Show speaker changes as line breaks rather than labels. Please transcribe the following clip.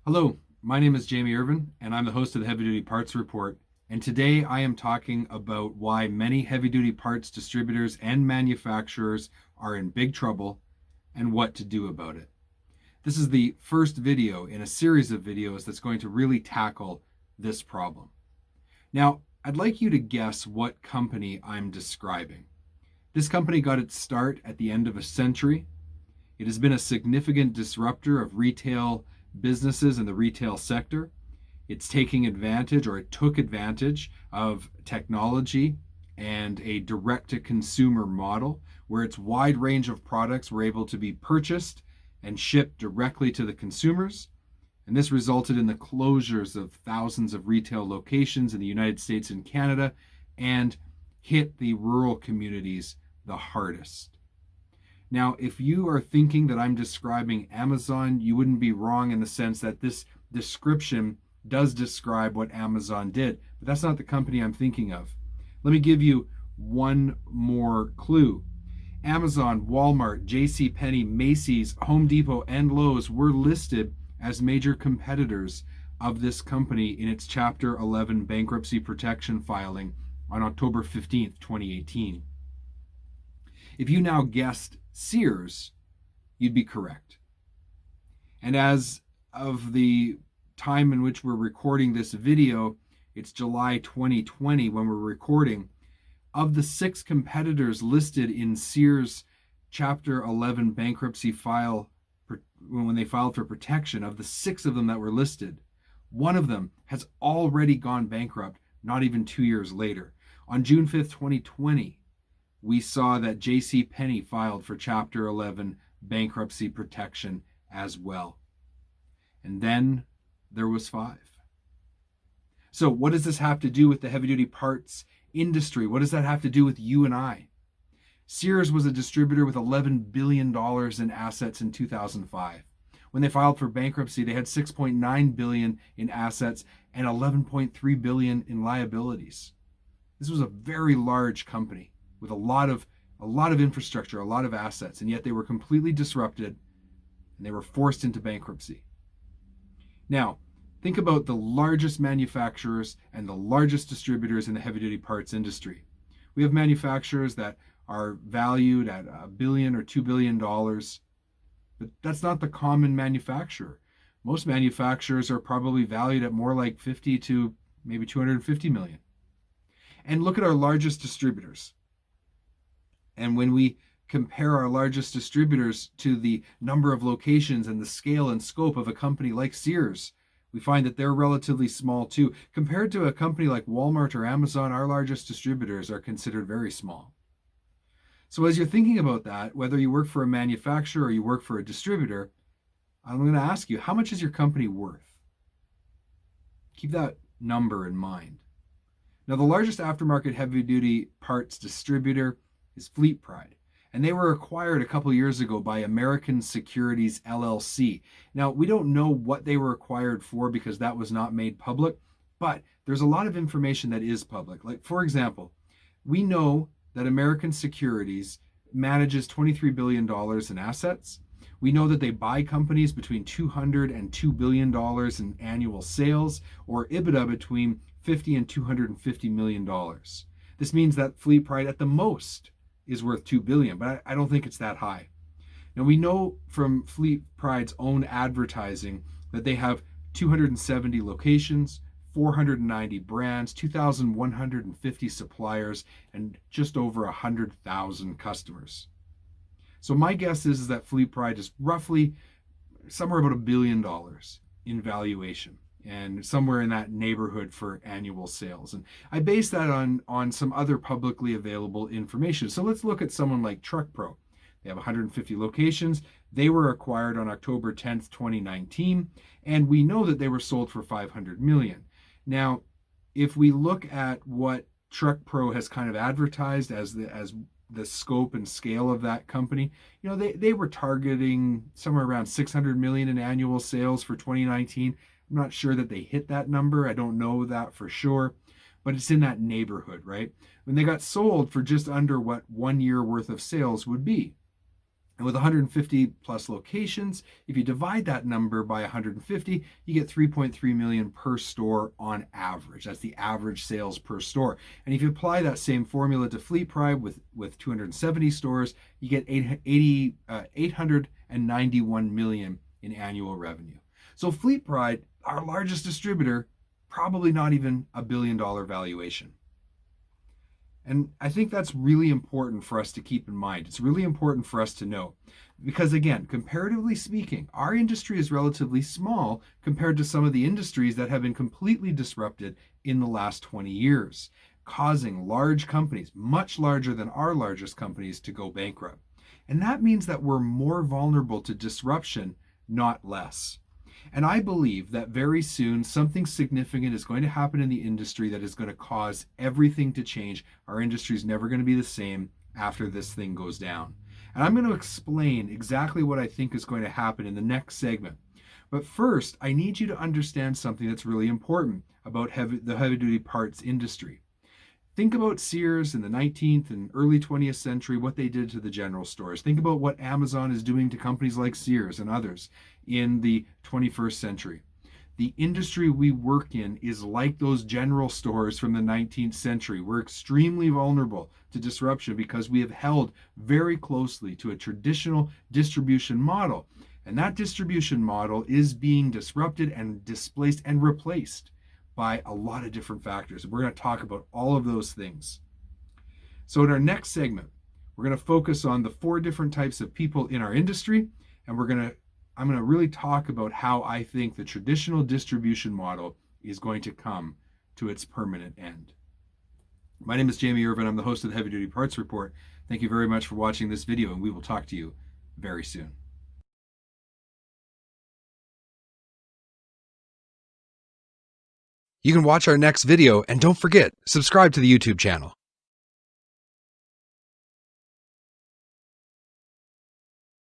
Hello, my name is Jamie Irvin, and I'm the host of the Heavy Duty Parts Report. And today I am talking about why many heavy duty parts distributors and manufacturers are in big trouble and what to do about it. This is the first video in a series of videos that's going to really tackle this problem. Now, I'd like you to guess what company I'm describing. This company got its start at the end of a century. It has been a significant disruptor of retail businesses in the retail sector. It's taking advantage, or it took advantage, of technology and a direct to consumer model where its wide range of products were able to be purchased and shipped directly to the consumers. And this resulted in the closures of thousands of retail locations in the United States and Canada and hit the rural communities the hardest. Now, if you are thinking that I'm describing Amazon, you wouldn't be wrong in the sense that this description does describe what Amazon did, but that's not the company I'm thinking of. Let me give you one more clue. Amazon, Walmart, JCPenney, Macy's, Home Depot, and Lowe's were listed as major competitors of this company in its Chapter 11 bankruptcy protection filing on October 15th, 2018. If you now guessed Sears, you'd be correct. And as of the time in which we're recording this video, it's July 2020 when we're recording. Of the 6 competitors listed in Sears Chapter 11 bankruptcy file, when they filed for protection, of the 6 of them that were listed, one of them has already gone bankrupt not even 2 years later. On June 5th, 2020, we saw that JCPenney filed for Chapter 11 bankruptcy protection as well. And then there was 5. So what does this have to do with the heavy duty parts industry? What does that have to do with you and I? Sears was a distributor with $11 billion in assets in 2005. When they filed for bankruptcy, they had $6.9 billion in assets and $11.3 billion in liabilities. This was a very large company with a lot of infrastructure, a lot of assets, and yet they were completely disrupted and they were forced into bankruptcy. Now, think about the largest manufacturers and the largest distributors in the heavy-duty parts industry. We have manufacturers that are valued at $1 billion or $2 billion, but that's not the common manufacturer. Most manufacturers are probably valued at more like 50 to maybe 250 million. And look at our largest distributors. And when we compare our largest distributors to the number of locations and the scale and scope of a company like Sears, we find that they're relatively small too. Compared to a company like Walmart or Amazon, our largest distributors are considered very small. So as you're thinking about that, whether you work for a manufacturer or you work for a distributor, I'm going to ask you, how much is your company worth? Keep that number in mind. Now, the largest aftermarket heavy-duty parts distributor is FleetPride, and they were acquired a couple years ago by American Securities LLC. Now, we don't know what they were acquired for because that was not made public, but there's a lot of information that is public. Like, for example, we know that American Securities manages $23 billion in assets. We know that they buy companies between $200 and $2 billion in annual sales, or EBITDA between $50 and $250 million. This means that FleetPride at the most is worth $2 billion, but I don't think it's that high. Now, we know from FleetPride's own advertising that they have 270 locations, 490 brands, 2,150 suppliers, and just over 100,000 customers. So my guess is that FleetPride is roughly somewhere about $1 billion in valuation, and somewhere in that neighborhood for annual sales. And I base that on some other publicly available information. So let's look at someone like TruckPro. They have 150 locations. They were acquired on October 10th, 2019, and we know that they were sold for $500 million. Now, if we look at what TruckPro has kind of advertised as the scope and scale of that company, they were targeting somewhere around $600 million in annual sales for 2019. I'm not sure that they hit that number. I don't know that for sure, but it's in that neighborhood, right? When they got sold for just under what 1 year worth of sales would be. And with 150 plus locations, if you divide that number by 150, you get 3.3 million per store on average. That's the average sales per store. And if you apply that same formula to Fleet Pride with 270 stores, you get 891 million in annual revenue. So Fleet Pride, our largest distributor, probably not even $1 billion valuation. And I think that's really important for us to keep in mind. It's really important for us to know. Because again, comparatively speaking, our industry is relatively small compared to some of the industries that have been completely disrupted in the last 20 years, causing large companies, much larger than our largest companies, to go bankrupt. And that means that we're more vulnerable to disruption, not less. And I believe that very soon something significant is going to happen in the industry that is going to cause everything to change. Our industry is never going to be the same after this thing goes down. And I'm going to explain exactly what I think is going to happen in the next segment. But first, I need you to understand something that's really important about the heavy duty parts industry. Think about Sears in the 19th and early 20th century, what they did to the general stores. Think about what Amazon is doing to companies like Sears and others in the 21st century. The industry we work in is like those general stores from the 19th century. We're extremely vulnerable to disruption because we have held very closely to a traditional distribution model. And that distribution model is being disrupted and displaced and replaced by a lot of different factors. We're going to talk about all of those things. So in our next segment, we're going to focus on the 4 different types of people in our industry, and I'm going to really talk about how I think the traditional distribution model is going to come to its permanent end. My name is Jamie Irvin. I'm the host of the Heavy Duty Parts Report. Thank you very much for watching this video, and we will talk to you very soon. You can watch our next video, and don't forget, subscribe to the YouTube channel.